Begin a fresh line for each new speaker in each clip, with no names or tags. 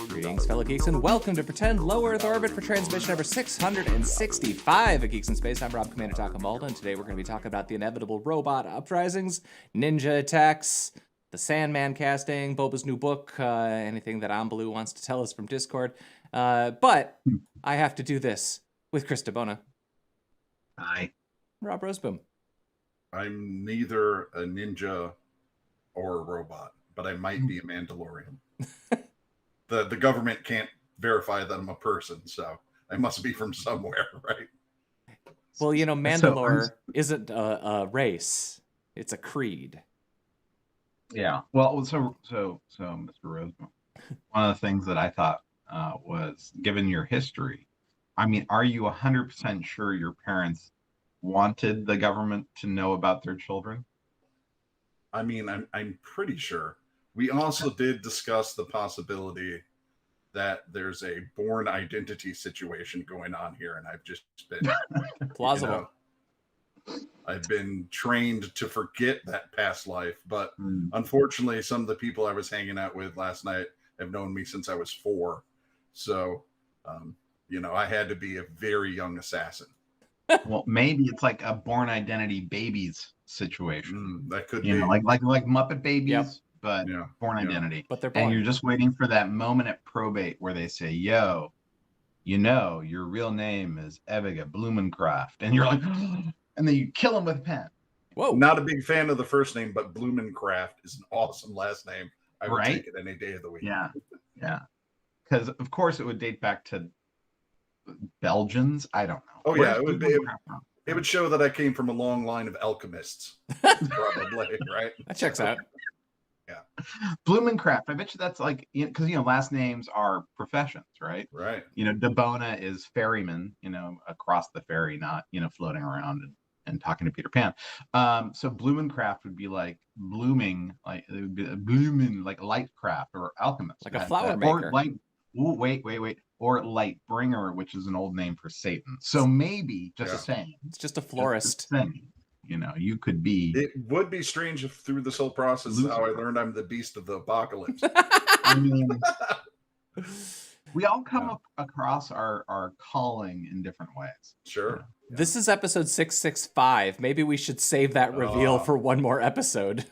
Greetings, fellow geeks, and welcome to Pretend Low Earth Orbit for transmission number 665 of Geeks in Space. I'm Rob Commander Takamalda, and today we're going to be talking about the inevitable robot uprisings, ninja attacks, the Sandman casting, Boba's new book, anything that Ambaloo wants to tell us from Discord. But I have to do this with Chris DeBona.
Hi.
Rob Roseboom.
I'm neither a ninja or a robot, but I might be a Mandalorian. The government can't verify that I'm a person, so I must be from somewhere, right?
Well, you know, Mandalore isn't a race; it's a creed.
Yeah. Well, so Mr. Roseman, one of the things that I thought was, given your history, I mean, are you 100% sure your parents wanted the government to know about their children?
I mean, I'm pretty sure. We also did discuss the possibility that there's a born identity situation going on here, and I've just been
plausible.
I've been trained to forget that past life, but unfortunately, some of the people I was hanging out with last night have known me since I was 4. So, I had to be a very young assassin.
Well, maybe it's like a born identity babies situation.
That could
be like Muppet Babies.
Yep.
But born identity.
But they're born.
And you're just waiting for that moment at probate where they say, yo, your real name is Eviga Blumencraft. And you're like, and then you kill him with a pen.
Whoa.
Not a big fan of the first name, but Blumencraft is an awesome last name. I would take it any day of the week.
Yeah. Yeah. Because, of course, it would date back to Belgians. I don't know.
Oh, yeah. It would show that I came from a long line of alchemists. Probably, right?
That checks out.
Yeah. Blumencraft. I bet you that's like, because, last names are professions, right?
Right.
DeBona is ferryman, across the ferry, not, floating around and talking to Peter Pan. So Blumencraft would be like blooming, like it would be blooming, like Lightcraft or alchemist.
Like a flower maker.
Or wait. Or Lightbringer, which is an old name for Satan. So maybe, saying.
It's just a florist.
You could be.
It would be strange if through this whole process how I learned I'm the beast of the apocalypse.
I mean, we all come across our calling in different ways.
Sure.
Yeah. This is episode 665. Maybe we should save that reveal for one more episode.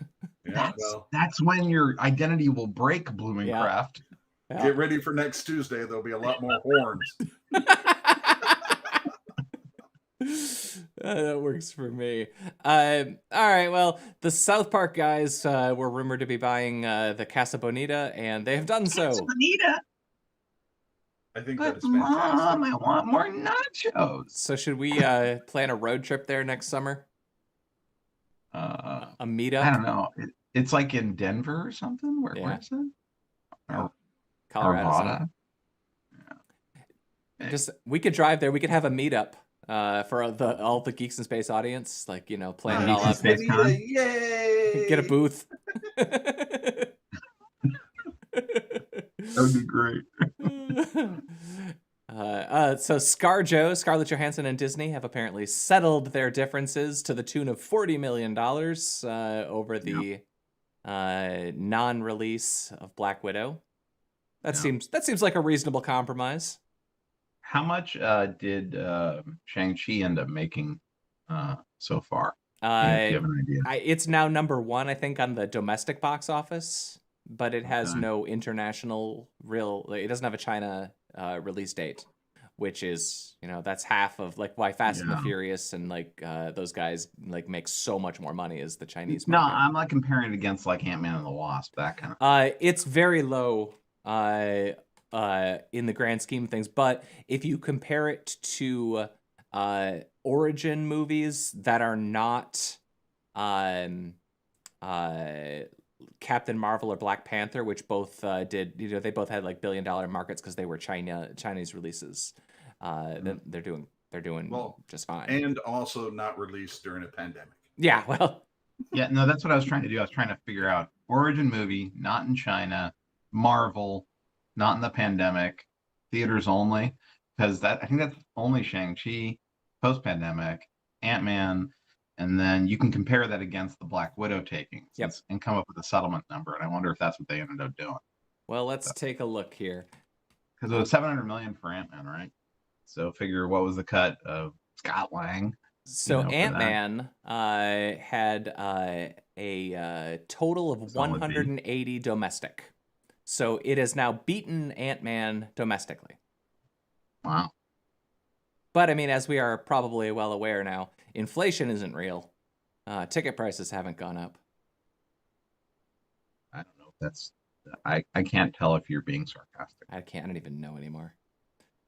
Yeah,
that's when your identity will break, Blumencraft.
Yeah.
Get ready for next Tuesday. There'll be a lot more horns.
That works for me. All right, well, the South Park guys were rumored to be buying the Casa Bonita, and they have done so.
Casa Bonita?
I think
but
that is fantastic.
Mom, I want more nachos.
So should we plan a road trip there next summer? A meetup?
I don't know. It's like in Denver or something? Where is it?
Colorado. Yeah. We could drive there. We could have a meetup for all the Geeks in Space audience. Like, plan it all up.
Yay!
Get a booth.
That would be great.
So Scarlett Johansson and Disney have apparently settled their differences to the tune of $40 million over the non-release of Black Widow. That seems like a reasonable compromise.
How much did Shang-Chi end up making so far? Do you have an idea?
It's now number 1, I think, on the domestic box office, but it has no international it doesn't have a China release date, which is, that's half of like why Fast and the Furious and like those guys like make so much more money as the Chinese market.
No, I'm like comparing it against like Ant-Man and the Wasp, that kind of.
It's very low in the grand scheme of things, but if you compare it to origin movies that are not Captain Marvel or Black Panther, which both did, they both had like billion-dollar markets because they were Chinese releases. They're doing just fine,
and also not released during a pandemic.
Yeah, well,
yeah, no, that's what I was trying to do. I was trying to figure out origin movie, not in China, Marvel, not in the pandemic, theaters only, because I think that's only Shang-Chi, post-pandemic, Ant-Man, and then you can compare that against the Black Widow takings
Yep.
and come up with a settlement number. And I wonder if that's what they ended up doing.
Well, let's take a look here.
Because it was 700 million for Ant-Man, right? So figure what was the cut of Scott Lang?
So Ant-Man had a total of 180 domestic. So it has now beaten Ant-Man domestically.
Wow.
But I mean, as we are probably well aware now, inflation isn't real. Ticket prices haven't gone up.
I don't know if that's... I can't tell if you're being sarcastic.
I don't even know anymore.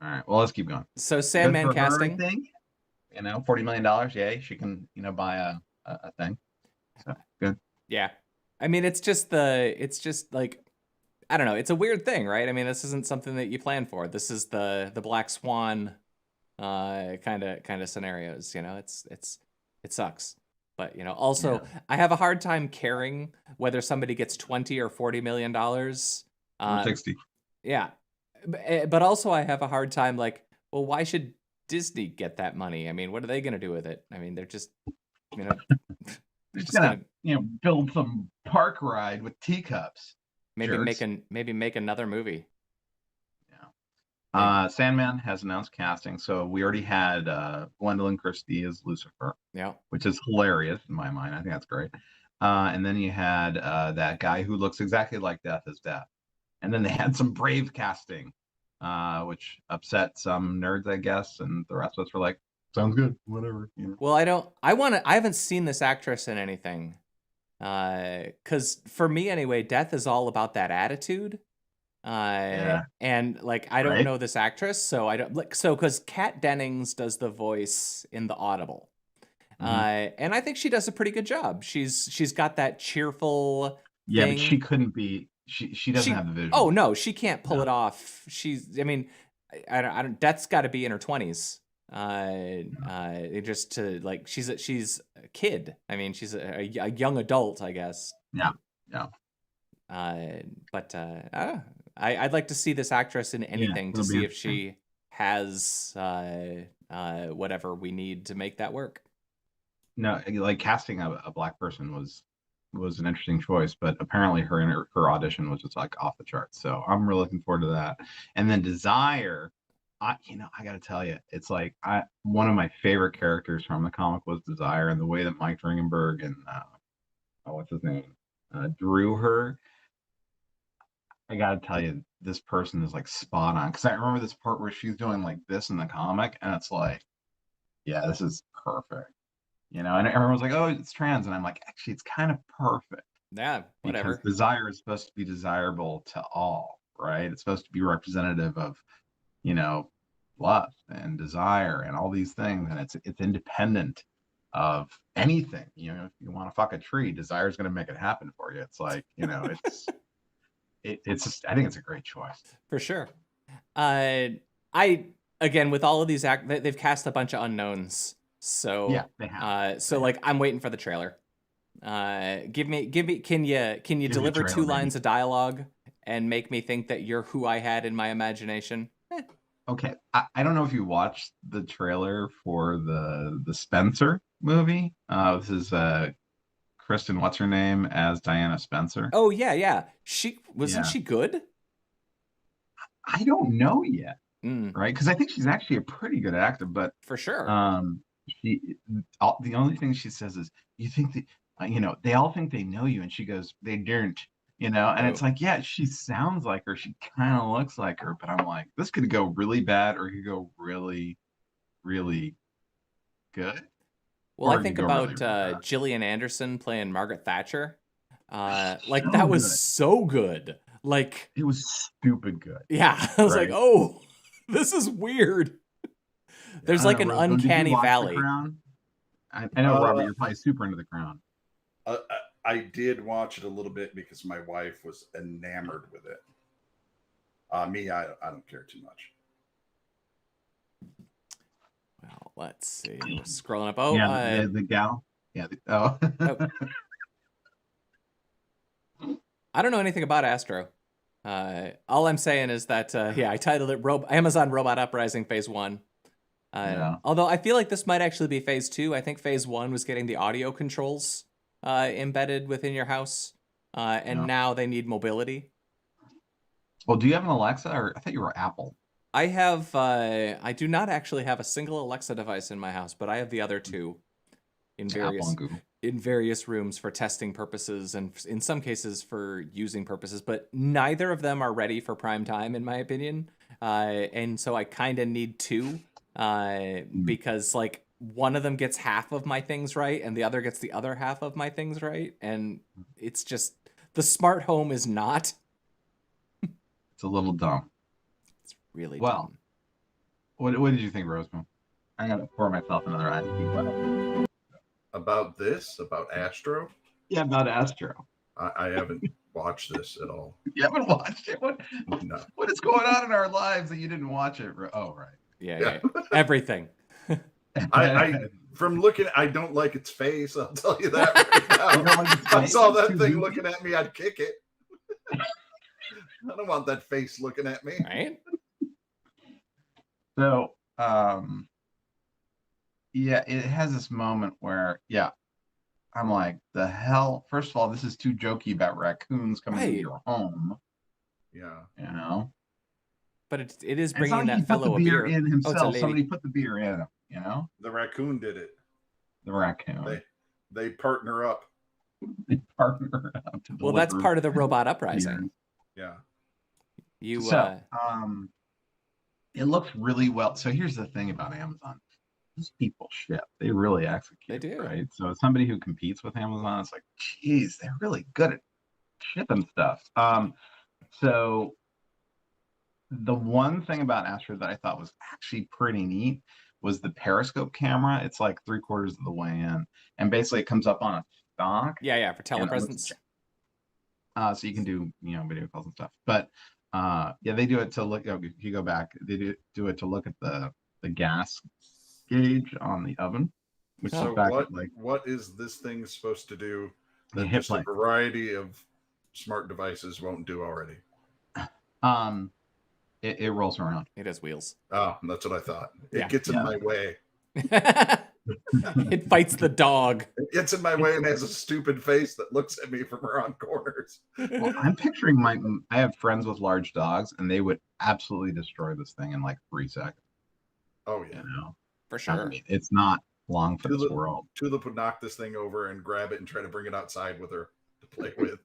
All right. Well, let's keep going.
So Sandman Casting.
Her, I think, $40 million. Yay. She can, buy a thing. So good.
Yeah. I mean, it's just like, I don't know. It's a weird thing, right? I mean, this isn't something that you plan for. This is the Black Swan kind of scenarios, it sucks. But, also I have a hard time caring whether somebody gets 20 or $40 million.
60.
Yeah. But also I have a hard time like, well, why should Disney get that money? I mean, what are they going to do with it? I mean, they're just, they're
just gonna build some park ride with teacups.
Maybe make another movie.
Yeah. Sandman has announced casting, so we already had Gwendolyn Christie as Lucifer.
Yeah. Which
is hilarious in my mind. I think that's great. And then you had that guy who looks exactly like Death as Death. And then they had some brave casting, which upset some nerds, I guess, and the rest of us were like, sounds good, whatever.
Well, I haven't seen this actress in anything. Because for me anyway, Death is all about that attitude. And like I don't know this actress, so I don't like because Kat Dennings does the voice in the Audible. And I think she does a pretty good job. She's got that cheerful thing.
But she couldn't be. She doesn't have the vision.
Oh no, she can't pull it off. I mean, I don't. Death's got to be in her 20s. Just to like, she's a kid. I mean, she's a young adult, I guess.
Yeah.
But I'd like to see this actress in anything to see if she has whatever we need to make that work.
No, like casting a black person was an interesting choice, but apparently her audition was just like off the charts. So I'm really looking forward to that. And then Desire, I gotta tell you, it's like one of my favorite characters from the comic was Desire, and the way that Mike Dringenberg and what's his name drew her. I gotta tell you, this person is like spot on, because I remember this part where she's doing like this in the comic, and it's like, yeah, this is perfect. And everyone's like, oh, it's trans. And I'm like, actually, it's kind of perfect.
Yeah, whatever.
Because desire is supposed to be desirable to all, right? It's supposed to be representative of, love and desire and all these things. And it's independent of anything. If you want to fuck a tree, desire is going to make it happen for you. It's like, it's just, I think it's a great choice.
For sure. Again, with all of these they've cast a bunch of unknowns. So
yeah, they have.
Like I'm waiting for the trailer. Give me. Can you deliver two lines of dialogue and make me think that you're who I had in my imagination?
Okay, I don't know if you watched the trailer for the Spencer movie. This is Kristen, what's her name, as Diana Spencer.
Oh yeah. Wasn't she good?
I don't know yet, right? Because I think she's actually a pretty good actor, but
for sure.
The only thing she says is, you think that they all think they know you, and she goes, they don't, and it's like, yeah, she sounds like her, she kind of looks like her, but I'm like, this could go really bad or it could go really, really good.
Well, I think about really Gillian Anderson playing Margaret Thatcher. That was so good. Like,
it was stupid good.
Yeah, I was like, oh, this is weird. There's like an uncanny valley.
I know, Robert, you're probably super into The Crown.
I did watch it a little bit because my wife was enamored with it. Me, I don't care too much.
Well, let's see. We're scrolling up. Oh,
yeah, the gal. Yeah. Oh.
I don't know anything about Astro. All I'm saying is that I titled it Amazon Robot Uprising Phase 1.
Yeah.
Although I feel like this might actually be phase 2. I think phase 1 was getting the audio controls embedded within your house, and now they need mobility.
Well, do you have an Alexa, or I thought you were Apple?
I have. I do not actually have a single Alexa device in my house, but I have the other two in
Apple
various
and Google.
in various rooms for testing purposes and in some cases for using purposes. But neither of them are ready for prime time, in my opinion. And so I kind of need two because like one of them gets half of my things right, and the other gets the other half of my things right, and it's just the smart home is not.
It's a little dumb.
Really
Well,
dumb.
What did you think, Rosemary? I'm gonna pour myself another ice tea.
About this, about Astro.
Yeah, about Astro.
I haven't watched this at all.
You haven't watched it?
No.
What is going on in our lives that you didn't watch it? Oh, right.
Yeah. Everything.
I from looking, I don't like its face. I'll tell you that right now. If I saw that thing looking at me, I'd kick it. I don't want that face looking at me.
Right?
So, yeah, it has this moment where, I'm like, the hell? First of all, this is too jokey about raccoons coming into your home.
Yeah.
You know?
But it is
It's
bringing
not like
that
he put
fellow
the
a
beer
beer.
in
Oh, it's a
himself.
lady.
Somebody put the beer in him, you know?
The raccoon did it.
The raccoon.
They partner up.
They partner up to
Well, that's
deliver
part of the robot uprising.
beer.
Yeah.
It looks really well. So here's the thing about Amazon. These people ship. They really execute.
They do.
Right? So somebody who competes with Amazon, it's like, geez, they're really good at shipping stuff. So the one thing about Astro that I thought was actually pretty neat was the periscope camera. It's like 3/4 of the way in, and basically it comes up on a stock.
Yeah, for telepresence.
So you can do video calls and stuff. But they do it to look. If you go back, they do it to look at the gas gauge on the oven. Which
So
is
what is this thing supposed to do that
hit
just a variety of smart devices won't do already?
It rolls around.
It has wheels.
Oh, that's what I thought. It gets in my way.
It fights the dog.
It gets in my way and has a stupid face that looks at me from around corners.
Well, I'm picturing I have friends with large dogs, and they would absolutely destroy this thing in like 3 seconds.
Oh yeah,
for sure.
I mean, it's not long for this world.
Tulip would knock this thing over and grab it and try to bring it outside with her to play with.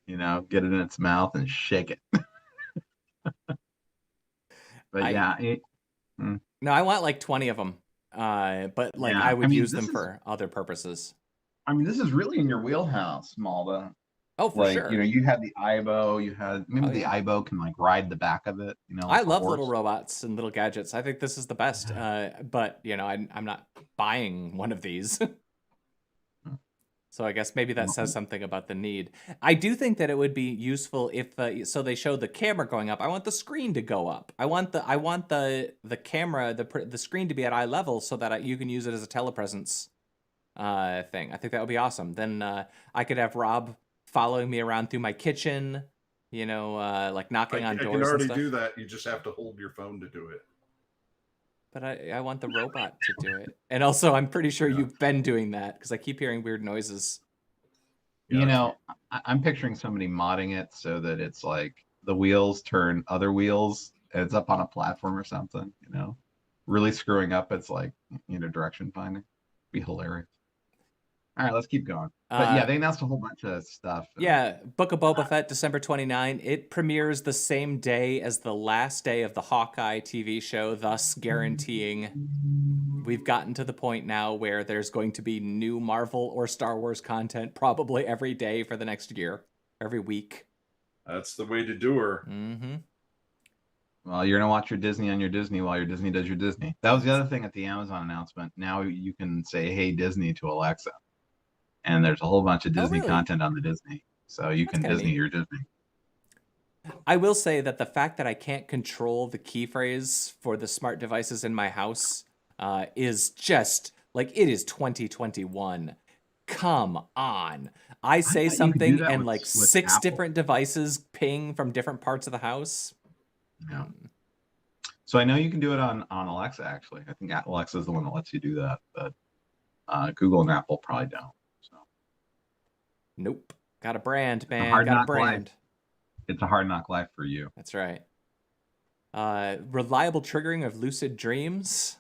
Get it in its mouth and shake it. But
no, I want like 20 of them. But like I would use them for other purposes.
I mean, this is really in your wheelhouse, Malda.
Oh, for sure.
You had the Aibo. The Aibo can like ride the back of it.
I love little robots and little gadgets. I think this is the best. But I'm not buying one of these. So I guess maybe that says something about the need. I do think that it would be useful if so they show the camera going up. I want the screen to go up. I want the camera, the screen to be at eye level so that you can use it as a telepresence thing. I think that would be awesome. Then I could have Rob following me around through my kitchen, like knocking on doors.
I can already
and stuff.
do that. You just have to hold your phone to do it.
But I want the robot to do it. And also, I'm pretty sure you've been doing that because I keep hearing weird noises.
I'm picturing somebody modding it so that it's like the wheels turn other wheels and it's up on a platform or something, really screwing up. It's like, direction finding. Be hilarious. All right, let's keep going. But they announced a whole bunch of stuff.
Book of Boba Fett, December 29. It premieres the same day as the last day of the Hawkeye TV show, thus guaranteeing we've gotten to the point now where there's going to be new Marvel or Star Wars content probably every day for the next year, every week.
That's the way to do her.
Mm-hmm.
Well, you're going to watch your Disney on your Disney while your Disney does your Disney. That was the other thing at the Amazon announcement. Now you can say, hey, Disney to Alexa. And there's a whole bunch of Disney content on the Disney. So you can Disney your Disney.
I will say that the fact that I can't control the key phrase for the smart devices in my house is just, like, it is 2021. Come on. I say something and like 6 different devices ping from different parts of the house.
Yeah. So I know you can do it on Alexa, actually. I think Alexa is the one that lets you do that, but Google and Apple probably don't. So
Nope. Got a brand,
it's a
man.
hard
Got a
knock life.
brand.
It's a hard knock life for you.
That's right. Reliable triggering of lucid dreams.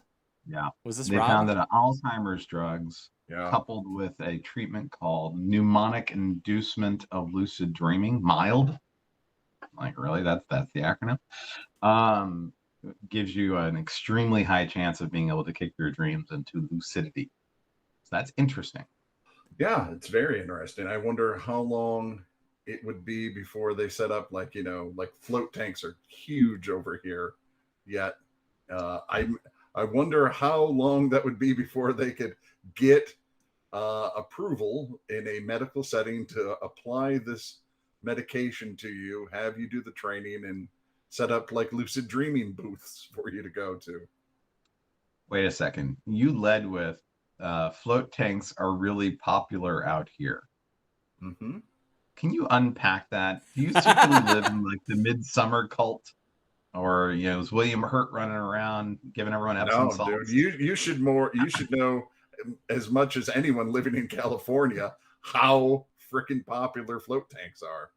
Yeah.
Was this
They
Rob?
found that Alzheimer's drugs
Yeah.
coupled with a treatment called mnemonic inducement of lucid dreaming, mild. Like, really? That's the acronym. Gives you an extremely high chance of being able to kick your dreams into lucidity. So that's interesting.
Yeah, it's very interesting. I wonder how long it would be before they set up, like, like float tanks are huge over here. Yet, I wonder how long that would be before they could get approval in a medical setting to apply this medication to you, have you do the training, and set up like lucid dreaming booths for you to go to.
Wait a second. You led with float tanks are really popular out here.
Mm-hmm.
Can you unpack that? Do you secretly live in like the midsummer cult? Or, is William Hurt running around giving everyone Epsom salts?
Dude, you should know as much as anyone living in California how freaking popular float tanks are.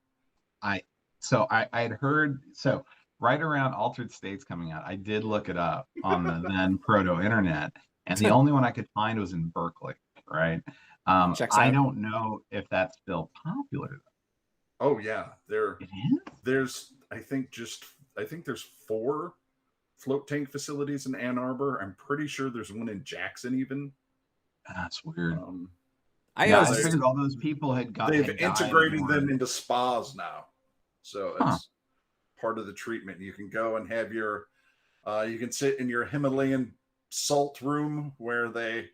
I had heard, so right around Altered States coming out, I did look it up on the then proto internet, and the only one I could find was in Berkeley, right? I don't know if that's still popular.
Oh yeah,
It is?
I think there's 4 float tank facilities in Ann Arbor. I'm pretty sure there's one in Jackson even.
That's weird.
I
figured all those people
they've integrated them into spas now, so it's part of the treatment. You can go and have your you can sit in your Himalayan salt room where they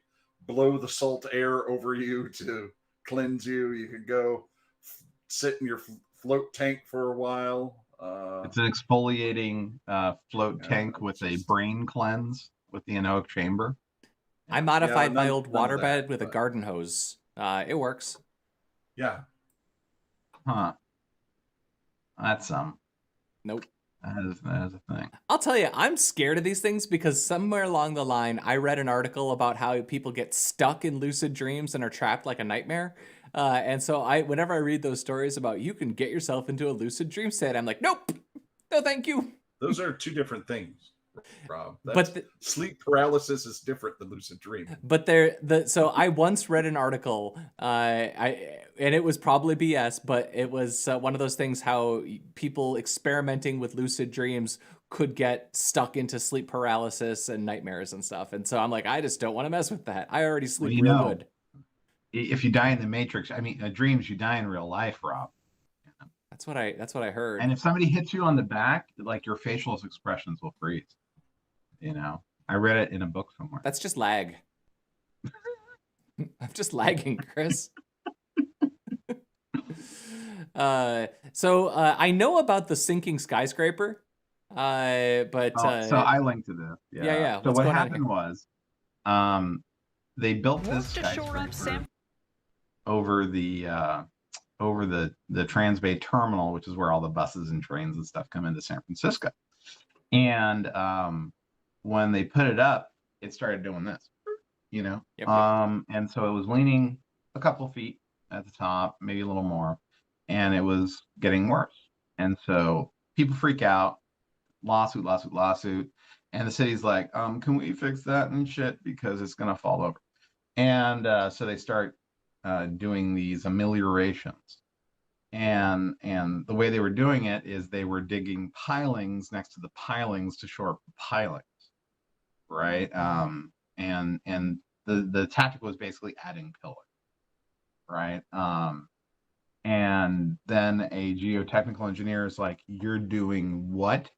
blow the salt air over you to cleanse you. You can go sit in your float tank for a while.
It's an exfoliating float tank with a brain cleanse with the anechoic chamber.
I modified my old waterbed with a garden hose. It works.
Yeah.
Huh. That's
Nope.
That is a thing.
I'll tell you, I'm scared of these things because somewhere along the line, I read an article about how people get stuck in lucid dreams and are trapped like a nightmare. And so whenever I read those stories about you can get yourself into a lucid dream state, I'm like, nope, no, thank you.
Those are 2 different things, Rob. Sleep paralysis is different than lucid dreaming.
But so I once read an article, and it was probably BS, but it was one of those things how people experimenting with lucid dreams could get stuck into sleep paralysis and nightmares and stuff. And so I'm like, I just don't want to mess with that. I already sleep real good.
If you die in the Matrix, dreams, you die in real life, Rob.
That's what I heard.
And if somebody hits you on the back, like your facial expressions will freeze. I read it in a book somewhere.
That's just lag. I'm just lagging, Chris. So I know about the Sinking Skyscraper, but
so I linked to this.
Yeah.
So what happened was, they built this skyscraper over the Transbay Terminal, which is where all the buses and trains and stuff come into San Francisco. And when they put it up, it started doing this, Yep. And so it was leaning a couple feet at the top, maybe a little more, and it was getting worse. And so people freak out, lawsuit, and the city's like, can we fix that and shit because it's gonna fall over. And so they start doing these ameliorations. And the way they were doing it is they were digging pilings next to the pilings to shore up the pilings, right? And the tactic was basically adding pillars, right? And then a geotechnical engineer is like, you're doing what?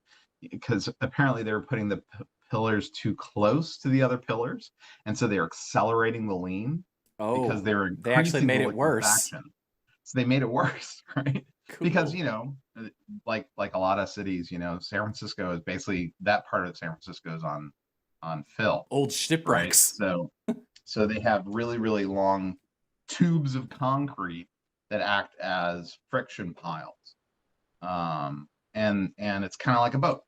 Because apparently they were putting the pillars too close to the other pillars, and so they're accelerating the lean because they
actually made it worse.
So they made it worse, right?
Cool.
Because like a lot of cities, San Francisco is basically, that part of San Francisco is on fill,
old shipwrecks,
right? So they have really, really long tubes of concrete that act as friction piles, and it's kind of like a boat.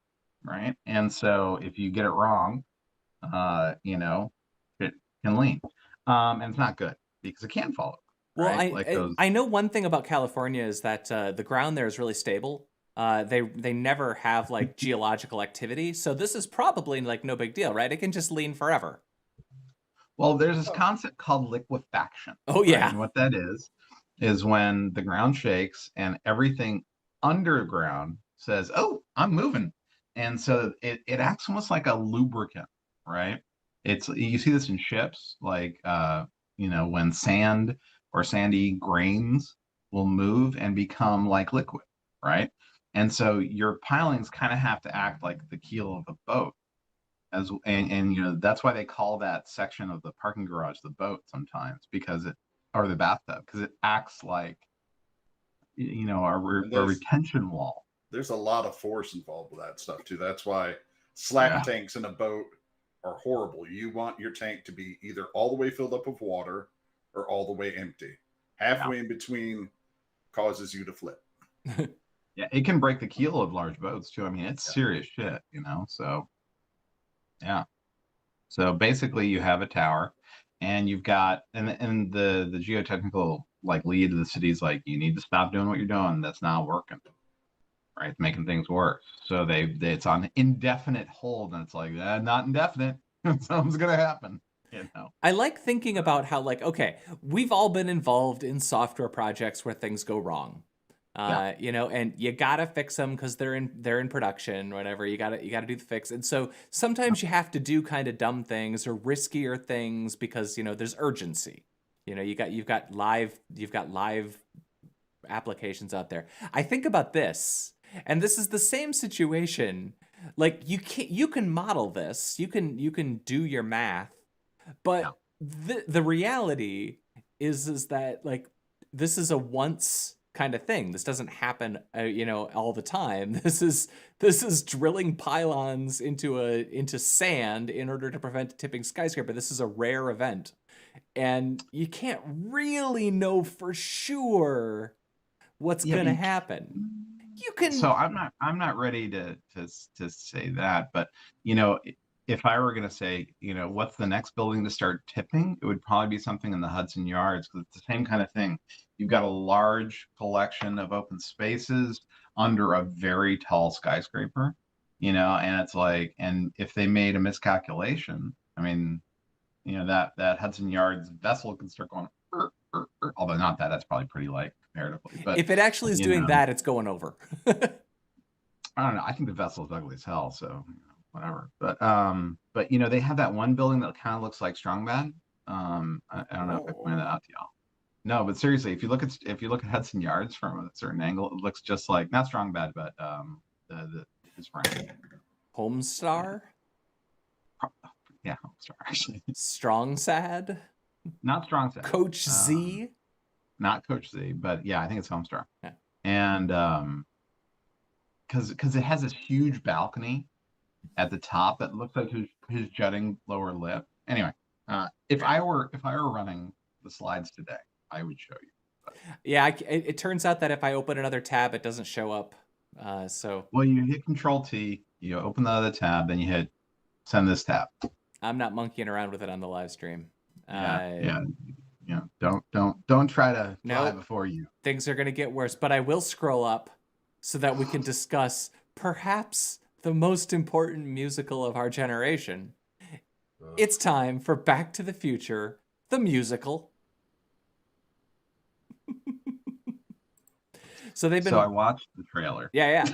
right? And so if you get it wrong, it can lean. And it's not good because it can fall over,
Well,
right? Like those.
I know one thing about California is that the ground there is really stable. They never have like geological activity, so this is probably like no big deal, right? It can just lean forever.
Well, there's this concept called liquefaction.
Oh
Right?
yeah.
And what that is when the ground shakes and everything underground says, "Oh, I'm moving," and so it acts almost like a lubricant, right? It's you see this in ships, like when sand or sandy grains will move and become like liquid, right? And so your pilings kind of have to act like the keel of a boat and that's why they call that section of the parking garage the boat sometimes because it or the bathtub because it acts like a retention wall.
There's a lot of force involved with that stuff too. That's why slack tanks in a boat are horrible. You want your tank to be either all the way filled up with water or all the way empty. Halfway in between causes you to flip.
Yeah, it can break the keel of large boats too. I mean, it's serious shit, so yeah. So basically you have a tower and you've got and the geotechnical like lead of the city's like, you need to stop doing what you're doing. That's not working. Right? It's making things worse. So it's on indefinite hold and it's like, not indefinite. Something's gonna happen.
I like thinking about how like, okay, we've all been involved in software projects where things go wrong. And you gotta fix them because they're in production, whatever. You gotta do the fix. And so sometimes you have to do kind of dumb things or riskier things because there's urgency. You've got live applications out there. I think about this, and this is the same situation. Like you can model this, you can do your math, but the reality is that like this is a once kind of thing. This doesn't happen, all the time. This is drilling pylons into sand in order to prevent a tipping skyscraper. This is a rare event, and you can't really know for sure what's going to happen. You can.
So I'm not ready to say that, but if I were going to say, what's the next building to start tipping, it would probably be something in the Hudson Yards because it's the same kind of thing. You've got a large collection of open spaces under a very tall skyscraper, and it's like, and if they made a miscalculation, I mean, that Hudson Yards vessel can start going, although not that's probably pretty light comparatively. But
if it actually is doing that, it's going over.
I don't know. I think the vessel is ugly as hell, so whatever. But they have that one building that kind of looks like Strong Bad. I don't know if I pointed that out to y'all. No, but seriously, if you look at Hudson Yards from a certain angle, it looks just like not Strong Bad, but his friend
Homestar.
Yeah, Homestar actually.
Strong Sad.
Not Strong Sad.
Coach Z.
Not Coach Z, but yeah, I think it's Homestar.
Yeah.
And because it has this huge balcony at the top that looks like his jutting lower lip. Anyway, if I were running the slides today, I would show you. But.
Yeah, it turns out that if I open another tab, it doesn't show up.
Well, you hit Control T, you open the other tab, then you hit send this tab.
I'm not monkeying around with it on the live stream.
Yeah. Don't try to fly before you. Things
are gonna get worse, but I will scroll up so that we can discuss perhaps the most important musical of our generation. It's time for Back to the Future, the musical. So I
watched the trailer.
Yeah.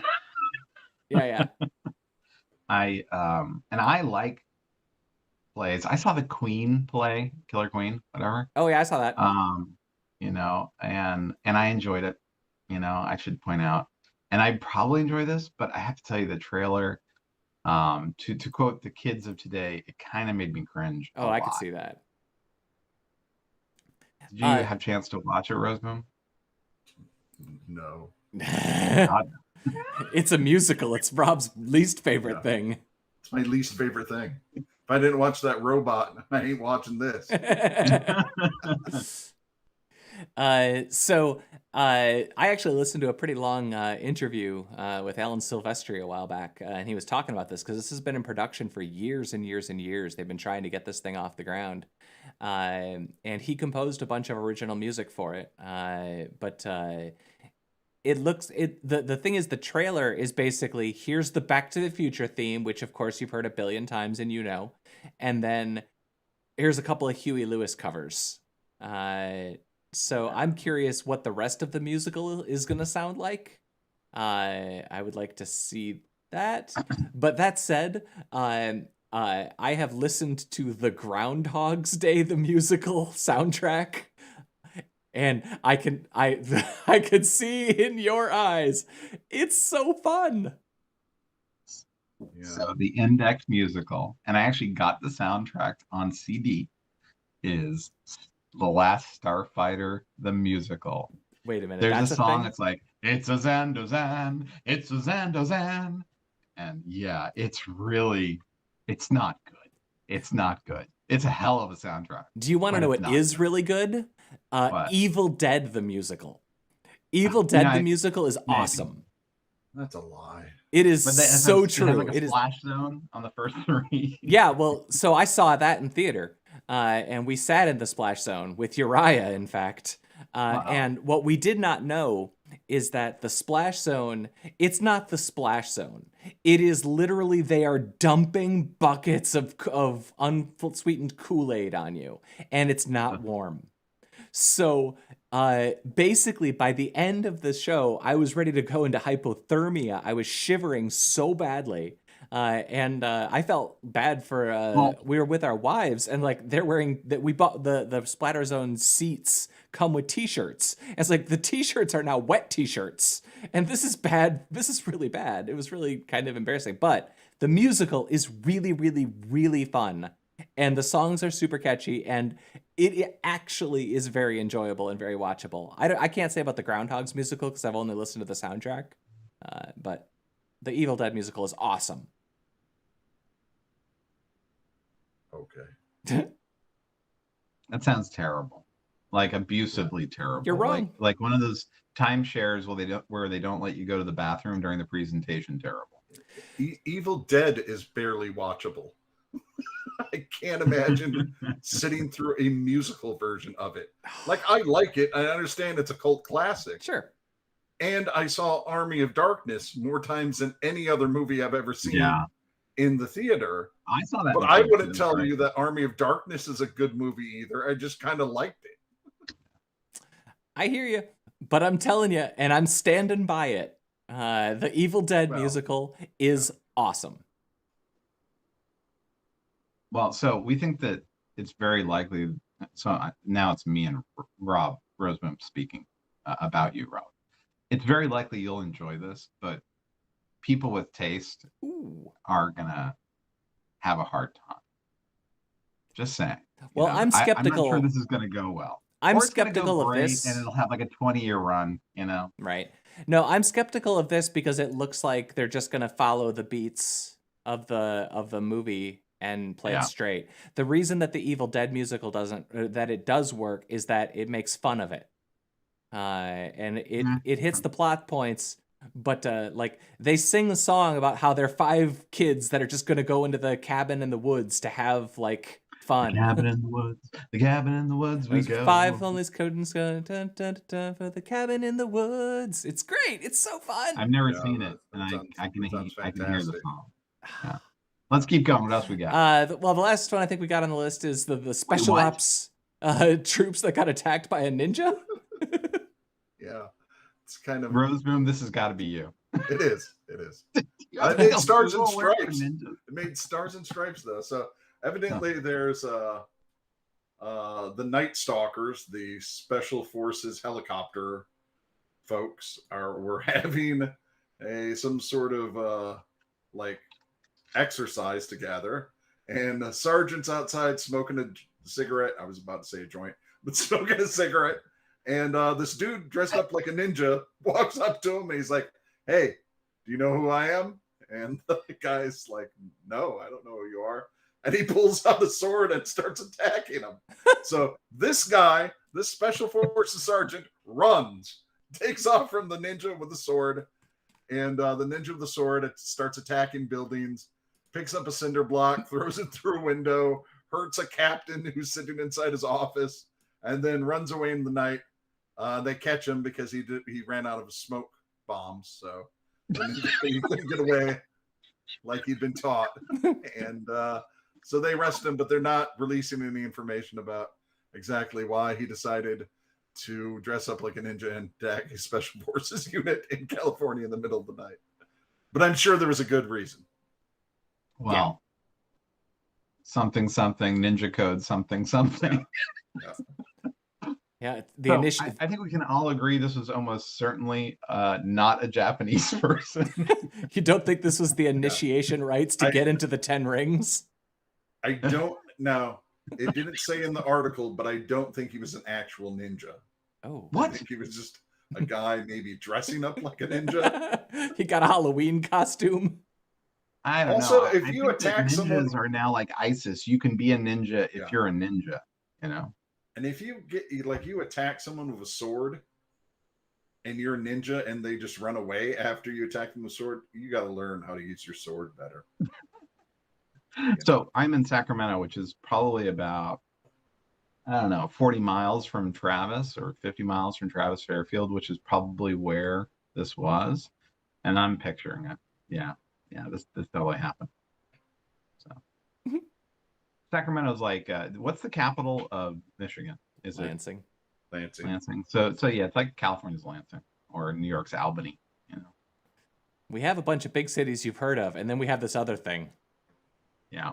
I like plays. I saw the Queen play, Killer Queen, whatever.
Oh yeah, I saw that.
And I enjoyed it. I should point out, and I'd probably enjoy this, but I have to tell you, the trailer, to quote the kids of today, it kind of made me cringe.
Oh, I could see that.
Did you have a chance to watch it, Rosemoon?
No.
It's a musical. It's Rob's least favorite thing.
It's my least favorite thing. If I didn't watch that robot, I ain't watching this.
I actually listened to a pretty long interview with Alan Silvestri a while back, and he was talking about this because this has been in production for years and years and years. They've been trying to get this thing off the ground, and he composed a bunch of original music for it. But the thing is, the trailer is basically, here's the Back to the Future theme, which of course you've heard a billion times and and then here's a couple of Huey Lewis covers. So I'm curious what the rest of the musical is going to sound like. I would like to see that. But that said, I have listened to the Groundhog's Day the musical soundtrack, and I could see in your eyes, it's so fun.
Yeah. So the Index musical, and I actually got the soundtrack on CD, is The Last Starfighter, the musical.
Wait a minute.
There's a song that's like, it's a Zandozan, it's a Zandozan. And yeah, it's not good. It's not good. It's a hell of a soundtrack.
Do you want to know what is really good? Evil Dead the musical. Evil Dead the musical is awesome.
That's a lie.
It is so true.
It is Splash Zone on the first 3.
Yeah, well, so I saw that in theater, and we sat in the Splash Zone with Uriah, in fact. And what we did not know is that the Splash Zone, it's not the Splash Zone. It is literally, they are dumping buckets of unsweetened Kool-Aid on you, and it's not warm. So basically, by the end of the show, I was ready to go into hypothermia. I was shivering so badly. And I felt bad for, we were with our wives, and like they're wearing that. We bought the Splatter Zone seats come with t-shirts. And it's like the t-shirts are now wet t-shirts, and this is bad. This is really bad. It was really kind of embarrassing, but the musical is really, really, really fun. And the songs are super catchy, and it actually is very enjoyable and very watchable. I can't say about the Groundhog's musical because I've only listened to the soundtrack, but the Evil Dead musical is awesome.
Okay.
That sounds terrible. Like abusively terrible.
You're wrong.
Like one of those timeshares where they don't let you go to the bathroom during the presentation. Terrible.
Evil Dead is barely watchable. I can't imagine sitting through a musical version of it. Like, I like it. I understand it's a cult classic.
Sure.
And I saw Army of Darkness more times than any other movie I've ever seen in the theater.
I saw that.
But I wouldn't tell you that Army of Darkness is a good movie either. I just kind of liked it.
I hear you, but I'm telling you, and I'm standing by it. The Evil Dead musical is awesome.
Well, so we think that it's very likely. So now it's me and Rob Roseman speaking about you, Rob. It's very likely you'll enjoy this, but people with taste are gonna have a hard time. Just saying.
Well, I'm skeptical.
I'm not sure this is gonna go well.
I'm skeptical of this,
and it'll have like a 20-year run.
Right? No, I'm skeptical of this because it looks like they're just gonna follow the beats of the movie and play it straight. The reason that the Evil Dead musical does work is that it makes fun of it, and it hits the plot points. But like they sing a song about how they're 5 kids that are just gonna go into the cabin in the woods to have like fun.
The cabin in the woods. The cabin in the woods. We go.
5 only codings go for the cabin in the woods. It's great. It's so fun.
I've never seen it, and I can hear the song. Yeah. Let's keep going. What else we got?
Well, the last one I think we got on the list is the special ops troops that got attacked by a ninja.
Yeah, it's kind of
Roseroom. This has got to be you.
It is. It is. It made Stars and Stripes. It made Stars and Stripes though. So evidently, there's the Night Stalkers, the Special Forces helicopter folks were having some sort of like exercise together, and the sergeant's outside smoking a cigarette. I was about to say a joint, but smoking a cigarette. And this dude dressed up like a ninja walks up to him and he's like, "Hey, do you know who I am?" And the guy's like, "No, I don't know who you are." And he pulls out the sword and starts attacking him. So this This Special Forces sergeant runs, takes off from the ninja with the sword, and the ninja with the sword starts attacking buildings, picks up a cinder block, throws it through a window, hurts a captain who's sitting inside his office, and then runs away in the night. They catch him because he ran out of smoke bombs, so he couldn't get away like he'd been taught. And so they arrest him, but they're not releasing any information about exactly why he decided to dress up like a ninja and attack a special forces unit in California in the middle of the night. But I'm sure there was a good reason.
Well, something, ninja code, something.
Yeah, the
I think we can all agree this was almost certainly not a Japanese person.
You don't think this was the initiation rites to get into the 10 rings?
I don't know. It didn't say in the article, but I don't think he was an actual ninja.
Oh,
I think he was just a guy maybe dressing up like a ninja.
He got a Halloween costume.
I don't
also,
know.
if you attack
ninjas
someone,
are now like ISIS. You can be a ninja if you're a ninja, you know.
And if you you attack someone with a sword, and you're a ninja, and they just run away after you attack them with a sword, you got to learn how to use your sword better.
So I'm in Sacramento, which is probably about, I don't know, 40 miles from Travis or 50 miles from Travis Fairfield, which is probably where this was. And I'm picturing it. Yeah, this totally happened. So Sacramento's like, what's the capital of Michigan? Is
Lansing.
Lansing. So yeah, it's like California's Lansing or New York's Albany, you know.
We have a bunch of big cities you've heard of, and then we have this other thing.
Yeah.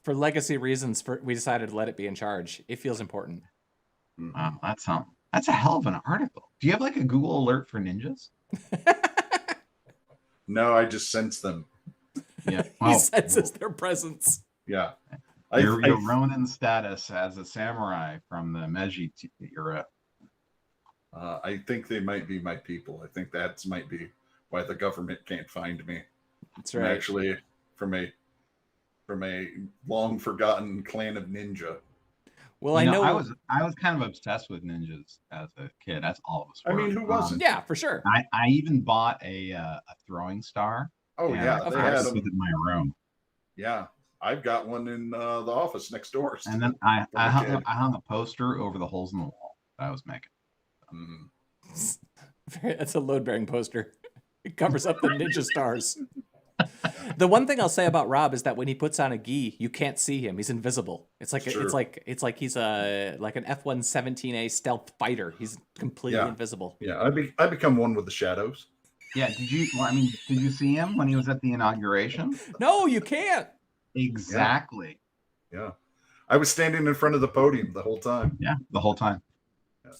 For legacy reasons, we decided to let it be in charge. It feels important.
Wow, that's a hell of an article. Do you have like a Google alert for ninjas?
No, I just sense them.
Yeah.
He senses their presence.
Yeah.
Your Ronin status as a samurai from the Meiji era.
I think they might be my people. I think that might be why the government can't find me.
That's right.
I'm actually from a long forgotten clan of ninja.
Well, I know
I was kind of obsessed with ninjas as a kid. That's all of us were.
I mean, who wasn't?
Yeah, for sure.
I even bought a throwing star.
Oh yeah,
of
they had
course.
them.
in my room.
Yeah, I've got one in the office next door.
And then I hung a poster over the holes in the wall that I was making.
That's a load-bearing poster. It covers up the ninja stars. The one thing I'll say about Rob is that when he puts on a gi, you can't see him. He's invisible. It's like he's like an F-117A stealth fighter. He's completely invisible.
Yeah, I become one with the shadows.
Yeah, did you see him when he was at the inauguration?
No, you can't.
Exactly.
Yeah. I was standing in front of the podium the whole time.
Yeah, the whole time.
Yeah.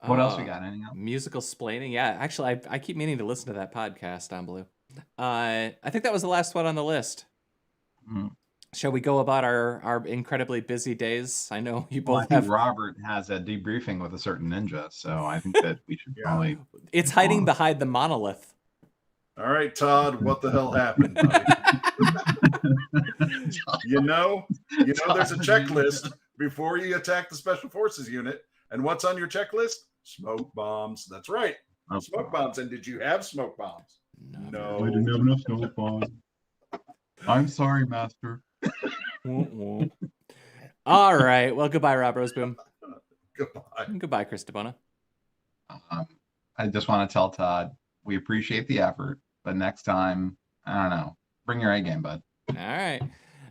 What else we got? Anything else?
Musical splaining. Yeah, actually, I keep meaning to listen to that podcast on Blue. I think that was the last one on the list.
Mm.
Shall we go about our incredibly busy days? I know you both
I think Robert has a debriefing with a certain ninja, so I think that we should probably.
It's hiding behind the monolith.
All right, Todd, what the hell happened, buddy? you know, there's a checklist before you attack the Special Forces unit. And what's on your checklist? Smoke bombs. That's right. Smoke bombs. And did you have smoke bombs? No.
I didn't have enough smoke bombs. I'm sorry, Master.
All right. Well, goodbye, Rob Roseboom.
Goodbye.
Goodbye, Chris DeBona.
I just want to tell Todd, we appreciate the effort, but next time, I don't know, bring your A game, bud.
All right.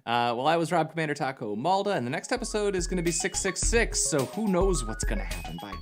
Well, I was Rob Commander Taco Malda, and the next episode is going to be 666, so who knows what's going to happen. Bye.